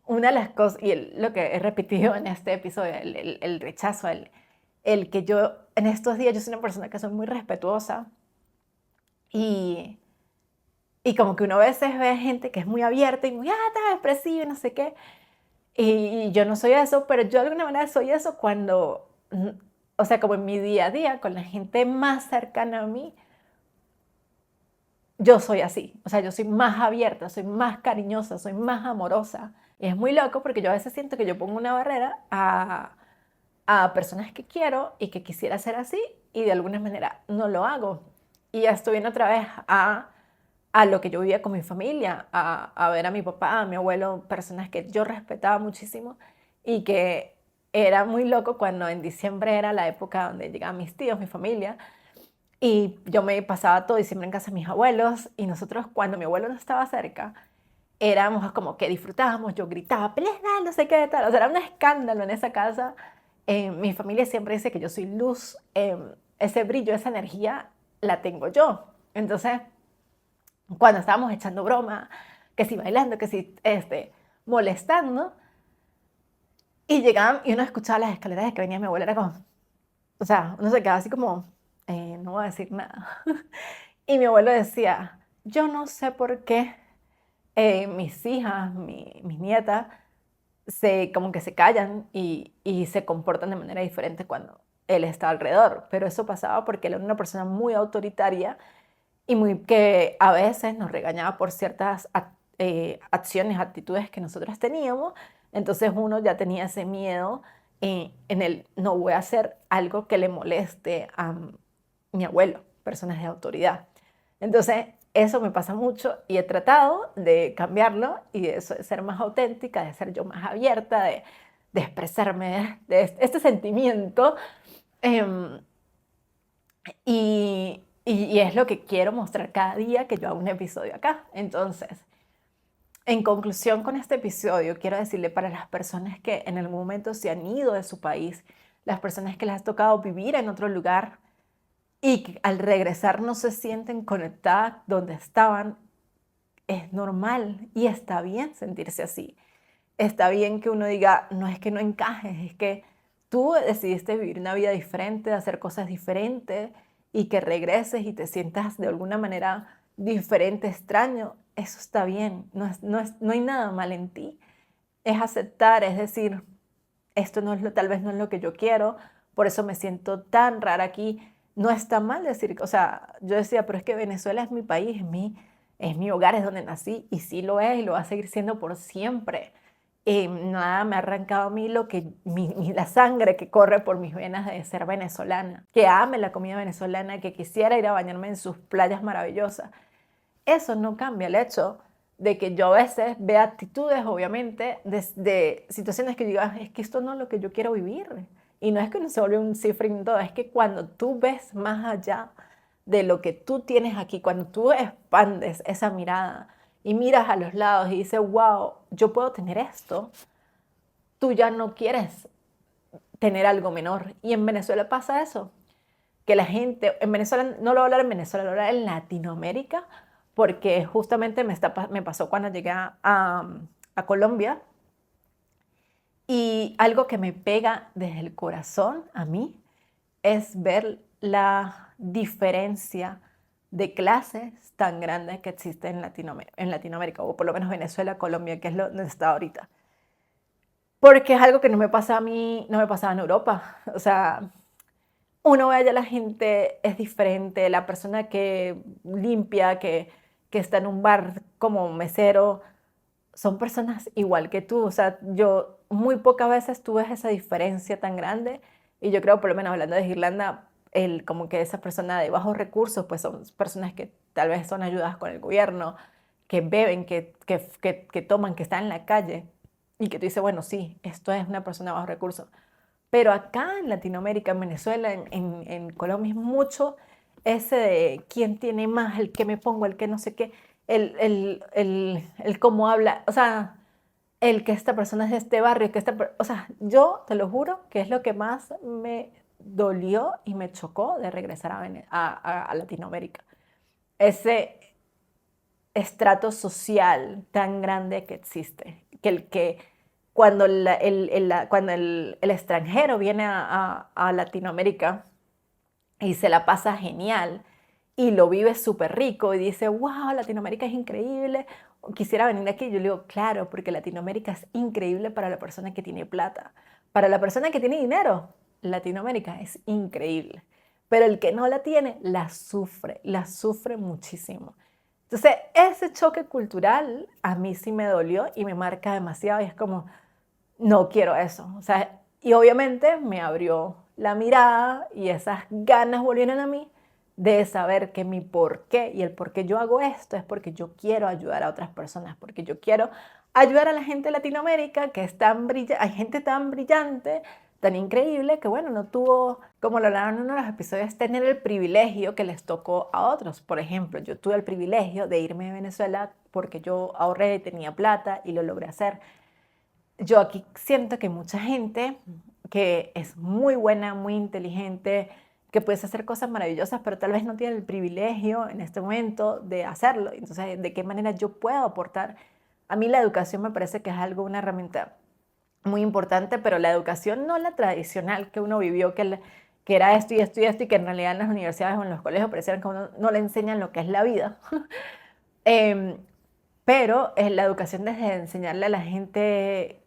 Una de las cosas, y lo que he repetido en este episodio, el rechazo, el que yo en estos días, yo soy una persona que soy muy respetuosa y como que uno a veces ve gente que es muy abierta y muy tan expresiva y no sé qué, y yo no soy eso, pero yo de alguna manera soy eso cuando, o sea, como en mi día a día, con la gente más cercana a mí, yo soy así, o sea, yo soy más abierta, soy más cariñosa, soy más amorosa. Y es muy loco porque yo a veces siento que yo pongo una barrera a personas que quiero y que quisiera ser así y de alguna manera no lo hago. Y ya estoy viendo otra vez a lo que yo vivía con mi familia, a ver a mi papá, a mi abuelo, personas que yo respetaba muchísimo y que era muy loco cuando en diciembre era la época donde llegaban mis tíos, mi familia, Y yo me pasaba todo diciembre en casa de mis abuelos y nosotros cuando mi abuelo no estaba cerca, éramos como que disfrutábamos, yo gritaba, pelea, no sé qué tal, o sea, era un escándalo en esa casa. Mi familia siempre dice que yo soy luz, ese brillo, esa energía la tengo yo. Entonces, cuando estábamos echando broma, que si bailando, que si molestando, y llegaban y uno escuchaba las escaleras de que venía mi abuela, era como, o sea, uno se quedaba así como, no voy a decir nada. Y mi abuelo decía, yo no sé por qué mis hijas, mis nietas, como que se callan y se comportan de manera diferente cuando él está alrededor. Pero eso pasaba porque él era una persona muy autoritaria y que a veces nos regañaba por ciertas acciones, actitudes que nosotros teníamos. Entonces uno ya tenía ese miedo en el no voy a hacer algo que le moleste a mi abuelo, personas de autoridad. Entonces eso me pasa mucho y he tratado de cambiarlo y de ser más auténtica, de ser yo más abierta, de expresarme de este sentimiento. em, y es lo que quiero mostrar cada día que yo hago un episodio acá. Entonces, en conclusión con este episodio, quiero decirle para las personas que en algún momento se han ido de su país, las personas que les ha tocado vivir en otro lugar y que al regresar no se sienten conectadas donde estaban, es normal y está bien sentirse así. Está bien que uno diga, no es que no encajes, es que tú decidiste vivir una vida diferente, hacer cosas diferentes y que regreses y te sientas de alguna manera diferente, extraño. Eso está bien, no hay nada mal en ti. Es aceptar, es decir, esto no es tal vez no es lo que yo quiero, por eso me siento tan rara aquí. No está mal decir, o sea, yo decía, pero es que Venezuela es mi país, es mi hogar, es donde nací, y sí lo es, y lo va a seguir siendo por siempre. Nada me ha arrancado a mí la sangre que corre por mis venas de ser venezolana, que ame la comida venezolana, que quisiera ir a bañarme en sus playas maravillosas. Eso no cambia el hecho de que yo a veces vea actitudes, obviamente, de situaciones que digo, "Ah, es que esto no es lo que yo quiero vivir". Y no es que uno se vuelve un cifrín todo, es que cuando tú ves más allá de lo que tú tienes aquí, cuando tú expandes esa mirada y miras a los lados y dices, wow, yo puedo tener esto, tú ya no quieres tener algo menor. Y en Venezuela pasa eso, que la gente, en Venezuela, no lo voy a hablar en Venezuela, lo voy a hablar en Latinoamérica, porque justamente me pasó cuando llegué a Colombia y algo que me pega desde el corazón a mí es ver la diferencia de clases tan grande que existe en Latinoamérica, o por lo menos Venezuela, Colombia, que es donde está ahorita. Porque es algo que no me pasa a mí, no me pasaba en Europa. O sea, uno ve allá la gente es diferente, la persona que limpia, que está en un bar como mesero, son personas igual que tú. O sea, yo muy pocas veces tuve esa diferencia tan grande y yo creo, por lo menos hablando de Irlanda, como que esa persona de bajos recursos, pues son personas que tal vez son ayudadas con el gobierno, que beben, que toman, que están en la calle y que tú dices, bueno, sí, esto es una persona de bajos recursos. Pero acá en Latinoamérica, en Venezuela, en Colombia, es mucho ese de quién tiene más, el que me pongo, el que no sé qué, el cómo habla, o sea, el que esta persona es de este barrio, o sea, yo te lo juro que es lo que más me dolió y me chocó de regresar a Latinoamérica. Ese estrato social tan grande que existe, que cuando, cuando el extranjero viene a Latinoamérica y se la pasa genial y lo vive súper rico y dice, wow, Latinoamérica es increíble, quisiera venir aquí. Yo le digo, claro, porque Latinoamérica es increíble para la persona que tiene plata. Para la persona que tiene dinero, Latinoamérica es increíble. Pero el que no la tiene, la sufre muchísimo. Entonces, ese choque cultural a mí sí me dolió y me marca demasiado y es como, no quiero eso. O sea, y obviamente me abrió la mirada y esas ganas volvieron a mí de saber que mi por qué y el por qué yo hago esto es porque yo quiero ayudar a otras personas, porque yo quiero ayudar a la gente de Latinoamérica que es tan brillante, hay gente tan brillante, tan increíble que, bueno, no tuvo, como lo hablaron en uno de los episodios, tener el privilegio que les tocó a otros. Por ejemplo, yo tuve el privilegio de irme de Venezuela porque yo ahorré, tenía plata y lo logré hacer. Yo aquí siento que mucha gente que es muy buena, muy inteligente, que puedes hacer cosas maravillosas, pero tal vez no tiene el privilegio en este momento de hacerlo. Entonces, ¿de qué manera yo puedo aportar? A mí la educación me parece que es algo, una herramienta muy importante, pero la educación no la tradicional que uno vivió, que era esto y esto y esto, y que en realidad en las universidades o en los colegios parecieran que a uno no le enseñan lo que es la vida. Em, pero es la educación desde enseñarle a la gente,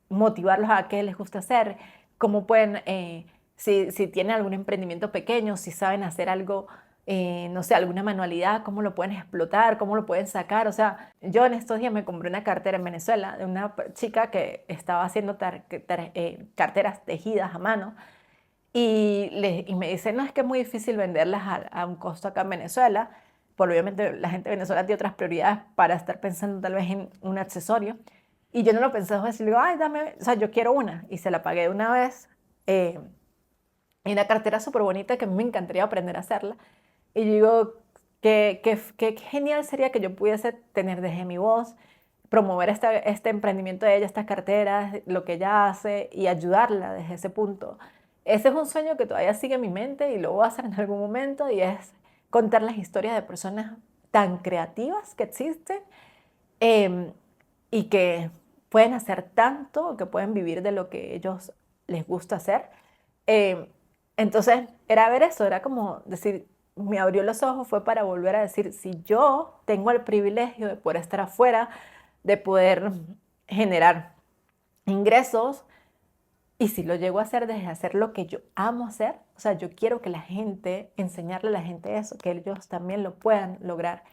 motivarlos a qué les gusta hacer, cómo pueden, si tienen algún emprendimiento pequeño, si saben hacer algo, no sé, alguna manualidad, cómo lo pueden explotar, cómo lo pueden sacar. O sea, yo en estos días me compré una cartera en Venezuela de una chica que estaba haciendo carteras tejidas a mano y me dice, no, es que es muy difícil venderlas a un costo acá en Venezuela, por obviamente la gente de Venezuela tiene otras prioridades para estar pensando tal vez en un accesorio. Y yo no lo pensé dos veces, y le digo, ay, dame, o sea, yo quiero una. Y se la pagué de una vez. Eh, y una cartera súper bonita que a mí me encantaría aprender a hacerla. Y yo digo, qué genial sería que yo pudiese tener desde mi voz, promover este emprendimiento de ella, estas carteras, lo que ella hace y ayudarla desde ese punto. Ese es un sueño que todavía sigue en mi mente y lo voy a hacer en algún momento y es contar las historias de personas tan creativas que existen, em, y que pueden hacer tanto, que pueden vivir de lo que ellos les gusta hacer. Em, entonces, era ver eso, era como decir, me abrió los ojos, fue para volver a decir, si yo tengo el privilegio de poder estar afuera, de poder generar ingresos, y si lo llego a hacer desde hacer lo que yo amo hacer, o sea, yo quiero que la gente, enseñarle a la gente eso, que ellos también lo puedan lograr.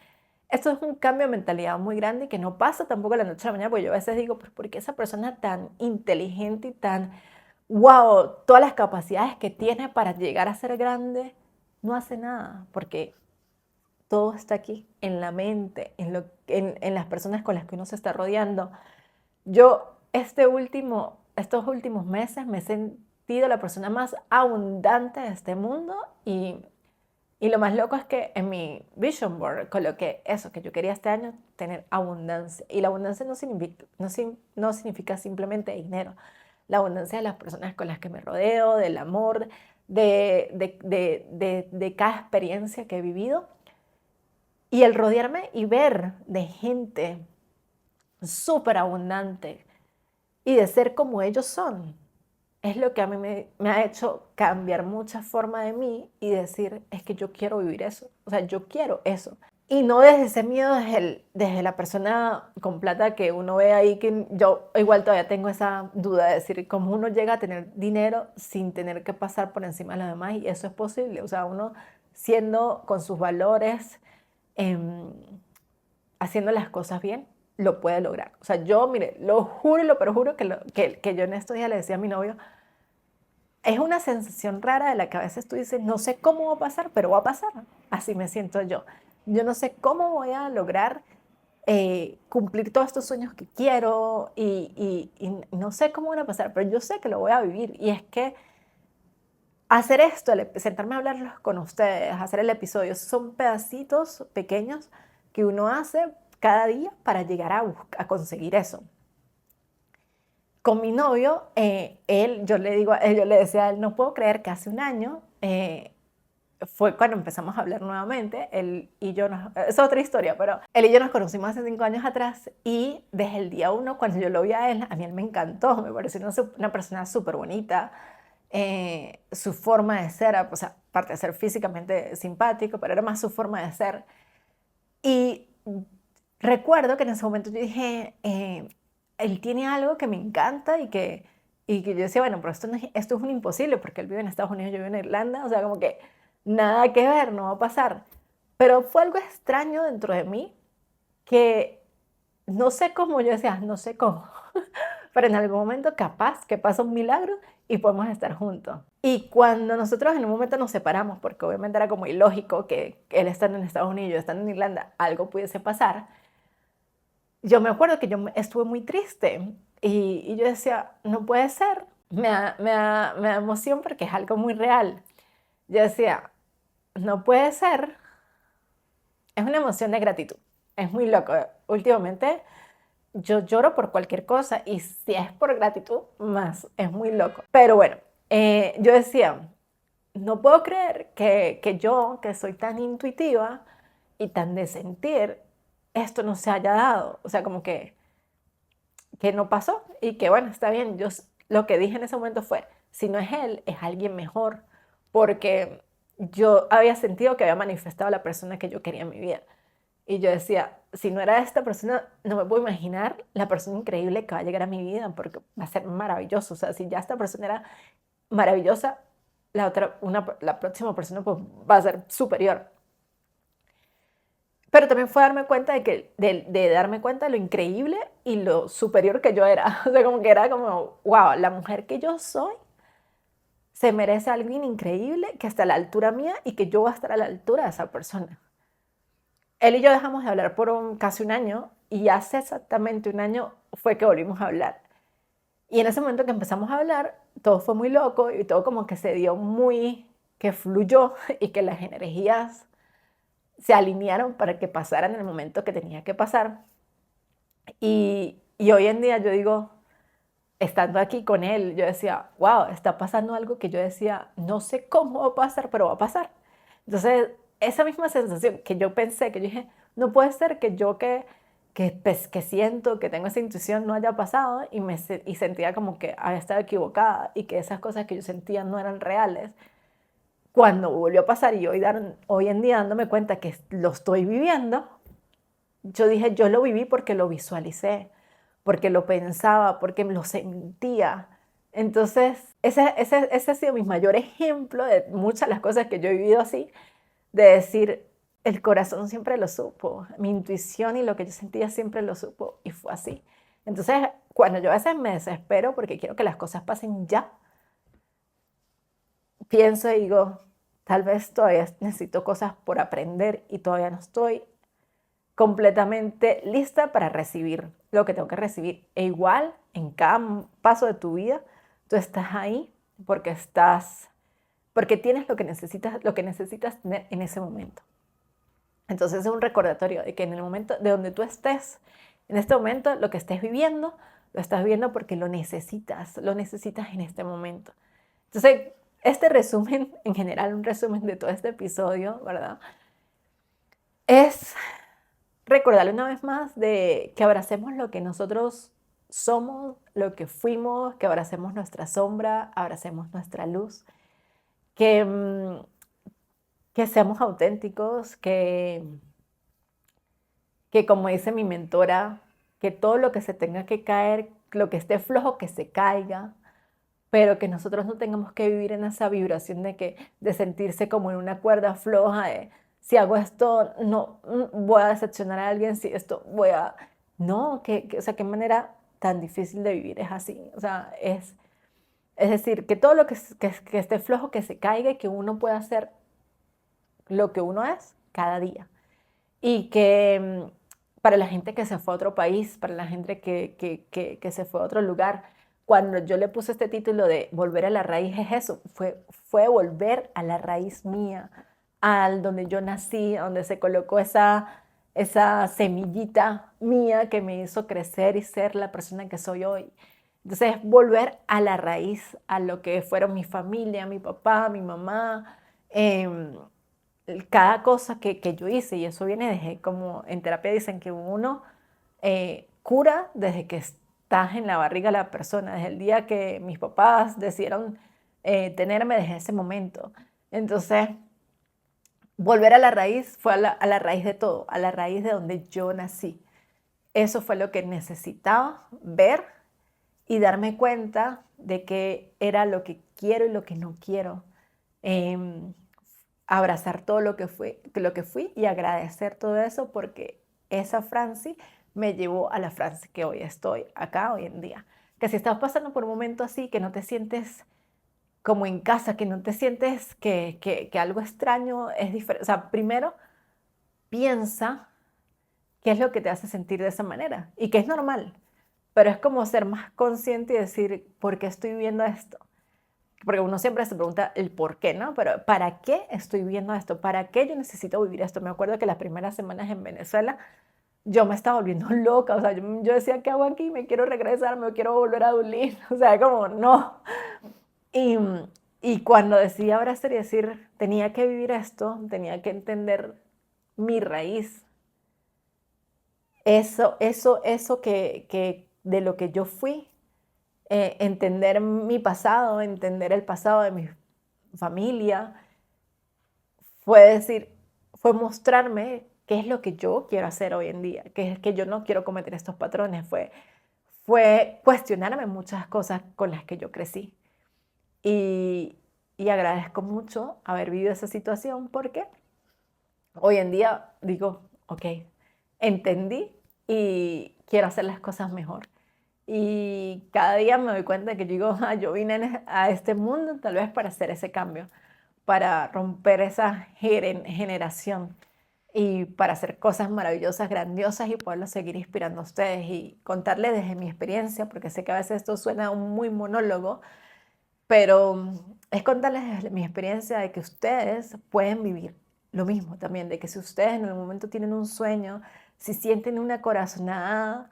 Esto es un cambio de mentalidad muy grande y que no pasa tampoco de la noche a la mañana, porque yo a veces digo, pues, ¿por qué esa persona tan inteligente y tan, wow, todas las capacidades que tiene para llegar a ser grande, no hace nada? Porque todo está aquí, en la mente, en las personas con las que uno se está rodeando. Yo estos últimos meses me he sentido la persona más abundante de este mundo y lo más loco es que en mi vision board coloqué eso, que yo quería este año tener abundancia. Y la abundancia no significa simplemente dinero. La abundancia de las personas con las que me rodeo, del amor, de cada experiencia que he vivido. Y el rodearme y ver de gente súper abundante y de ser como ellos son, es lo que a mí me ha hecho cambiar mucha forma de mí y decir, es que yo quiero vivir eso, o sea, yo quiero eso. Y no desde ese miedo, desde la persona con plata que uno ve ahí, que yo igual todavía tengo esa duda de decir, cómo uno llega a tener dinero sin tener que pasar por encima de los demás, y eso es posible, o sea, uno siendo con sus valores, em, haciendo las cosas bien, lo puede lograr. O sea, yo, mire, lo juro y lo perjuro que yo en estos días le decía a mi novio, es una sensación rara de la que a veces tú dices, no sé cómo va a pasar, pero va a pasar. Así me siento yo. Yo no sé cómo voy a lograr cumplir todos estos sueños que quiero y no sé cómo van a pasar, pero yo sé que lo voy a vivir. Y es que hacer esto, sentarme a hablar con ustedes, hacer el episodio, son pedacitos pequeños que uno hace cada día para llegar a conseguir eso. Con mi novio, yo le digo, yo le decía a él, no puedo creer que hace un año fue cuando empezamos a hablar nuevamente. Él y yo, es otra historia, pero él y yo nos conocimos hace 5 años atrás y desde el día uno, cuando yo lo vi a mí él me encantó, me pareció una persona súper bonita. Su forma de ser, o sea, aparte de ser físicamente simpático, pero era más su forma de ser. Y recuerdo que en ese momento yo dije, él tiene algo que me encanta y que yo decía, bueno, pero esto es un imposible porque él vive en Estados Unidos, yo vivo en Irlanda, o sea, como que nada que ver, no va a pasar. Pero fue algo extraño dentro de mí que no sé cómo, yo decía, no sé cómo, pero en algún momento capaz que pasa un milagro y podemos estar juntos. Y cuando nosotros en un momento nos separamos, porque obviamente era como ilógico que él estando en Estados Unidos, yo estando en Irlanda, algo pudiese pasar, yo me acuerdo que yo estuve muy triste y yo decía, no puede ser, me da emoción porque es algo muy real. Yo decía, no puede ser, es una emoción de gratitud, es muy loco. Últimamente yo lloro por cualquier cosa y si es por gratitud, más, es muy loco. Pero bueno, yo decía, no puedo creer que yo, que soy tan intuitiva y tan de sentir, esto no se haya dado. O sea, como que no pasó y que bueno, está bien. Lo que dije en ese momento fue, si no es él, es alguien mejor, porque yo había sentido que había manifestado a la persona que yo quería en mi vida. Y yo decía, si no era esta persona, no me puedo imaginar la persona increíble que va a llegar a mi vida, porque va a ser maravilloso. O sea, si ya esta persona era maravillosa, la próxima persona pues, va a ser superior. Pero también fue darme cuenta de darme cuenta de lo increíble y lo superior que yo era. O sea, como que era como, wow, la mujer que yo soy se merece a alguien increíble que está a la altura mía y que yo voy a estar a la altura de esa persona. Él y yo dejamos de hablar por casi un año y hace exactamente un año fue que volvimos a hablar. Y en ese momento que empezamos a hablar, todo fue muy loco y todo como que se dio muy, que fluyó y que las energías se alinearon para que pasaran en el momento que tenía que pasar. Y hoy en día yo digo, estando aquí con él, yo decía, wow, está pasando algo que yo decía, no sé cómo va a pasar, pero va a pasar. Entonces, esa misma sensación que yo pensé, que yo dije, no puede ser que yo pues, que siento, que tengo esa intuición no haya pasado y sentía como que había estado equivocada y que esas cosas que yo sentía no eran reales. Cuando volvió a pasar y hoy en día dándome cuenta que lo estoy viviendo, yo dije, yo lo viví porque lo visualicé, porque lo pensaba, porque lo sentía. Entonces, ese ha sido mi mayor ejemplo de muchas de las cosas que yo he vivido así, de decir, el corazón siempre lo supo, mi intuición y lo que yo sentía siempre lo supo y fue así. Entonces, cuando yo a veces me desespero porque quiero que las cosas pasen ya, pienso y digo, tal vez todavía necesito cosas por aprender y todavía no estoy completamente lista para recibir lo que tengo que recibir. E igual, en cada paso de tu vida, tú estás ahí porque tienes lo que necesitas tener en ese momento. Entonces es un recordatorio de que en el momento de donde tú estés, en este momento, lo que estés viviendo, lo estás viviendo porque lo necesitas en este momento. Entonces, este resumen, en general, un resumen de todo este episodio, ¿verdad? Es recordarle una vez más de que abracemos lo que nosotros somos, lo que fuimos, que abracemos nuestra sombra, abracemos nuestra luz, que, que seamos auténticos, que como dice mi mentora, que todo lo que se tenga que caer, lo que esté flojo, que se caiga, pero que nosotros no tengamos que vivir en esa vibración de sentirse como en una cuerda floja, de si hago esto, no voy a decepcionar a alguien, si esto voy a... No, o sea, qué manera tan difícil de vivir es así. O sea, es decir, que todo lo que esté flojo, que se caiga y que uno pueda hacer lo que uno es cada día. Y que para la gente que se fue a otro país, para la gente que se fue a otro lugar, cuando yo le puse este título de volver a la raíz, es eso, fue volver a la raíz mía, al donde yo nací, donde se colocó esa semillita mía que me hizo crecer y ser la persona que soy hoy. Entonces, volver a la raíz, a lo que fueron mi familia, mi papá, mi mamá, eh, cada cosa que yo hice, y eso viene desde, como en terapia dicen que uno cura desde que estás en la barriga de la persona, desde el día que mis papás decidieron tenerme desde ese momento. Entonces, volver a la raíz fue a la raíz de todo, a la raíz de donde yo nací. Eso fue lo que necesitaba ver y darme cuenta de que era lo que quiero y lo que no quiero. Em, Abrazar todo lo que fui y agradecer todo eso porque esa Franci me llevó a la Franci que hoy estoy acá, hoy en día. Que si estás pasando por un momento así, que no te sientes como en casa, que no te sientes que algo extraño es diferente. O sea, primero piensa qué es lo que te hace sentir de esa manera y que es normal. pero es como ser más consciente y decir, ¿por qué estoy viviendo esto? Porque uno siempre se pregunta el por qué, ¿no? Pero ¿para qué estoy viviendo esto? ¿Para qué yo necesito vivir esto? Me acuerdo que las primeras semanas en Venezuela yo me estaba volviendo loca, o sea, yo decía, ¿qué hago aquí? Me quiero regresar, me quiero volver a Dublín, o sea, como no. Y, y cuando decidí abrazar y decir, tenía que vivir esto, tenía que entender mi raíz, eso que de lo que yo fui, entender mi pasado, entender el pasado de mi familia, fue decir, fue mostrarme qué es lo que yo quiero hacer hoy en día, que es que yo no quiero cometer estos patrones, fue cuestionarme muchas cosas con las que yo crecí. Y, y agradezco mucho haber vivido esa situación porque hoy en día digo, ok, entendí y quiero hacer las cosas mejor. Y cada día me doy cuenta de que yo digo, ah, yo vine a este mundo tal vez para hacer ese cambio, para romper esa generación y para hacer cosas maravillosas, grandiosas y poderlos seguir inspirando a ustedes y contarles desde mi experiencia, porque sé que a veces esto suena muy monólogo, pero es contarles desde mi experiencia de que ustedes pueden vivir lo mismo también, de que si ustedes en el momento tienen un sueño, si sienten una corazonada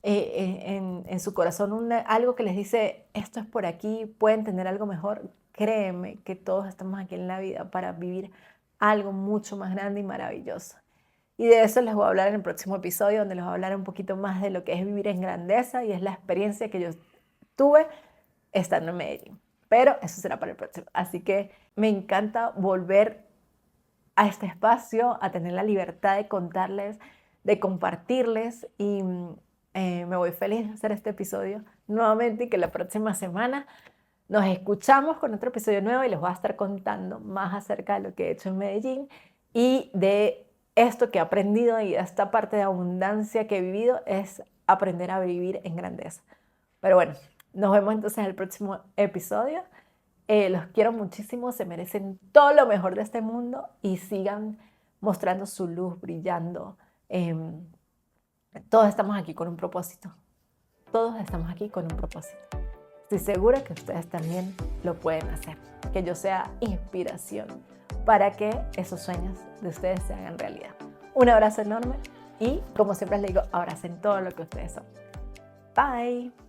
en su corazón, algo que les dice, esto es por aquí, pueden tener algo mejor, créeme que todos estamos aquí en la vida para vivir algo mucho más grande y maravilloso. Y de eso les voy a hablar en el próximo episodio, donde les voy a hablar un poquito más de lo que es vivir en grandeza y es la experiencia que yo tuve estando en Medellín. Pero eso será para el próximo. Así que me encanta volver a este espacio, a tener la libertad de contarles, de compartirles y me voy feliz de hacer este episodio nuevamente y que la próxima semana nos escuchamos con otro episodio nuevo y les voy a estar contando más acerca de lo que he hecho en Medellín y de esto que he aprendido y esta parte de abundancia que he vivido es aprender a vivir en grandeza. Pero bueno, nos vemos entonces en el próximo episodio. Los quiero muchísimo, se merecen todo lo mejor de este mundo y sigan mostrando su luz brillando. Todos estamos aquí con un propósito. Todos estamos aquí con un propósito. Estoy segura que ustedes también lo pueden hacer. Que yo sea inspiración para que esos sueños de ustedes se hagan realidad. Un abrazo enorme y, como siempre les digo, abracen todo lo que ustedes son. Bye.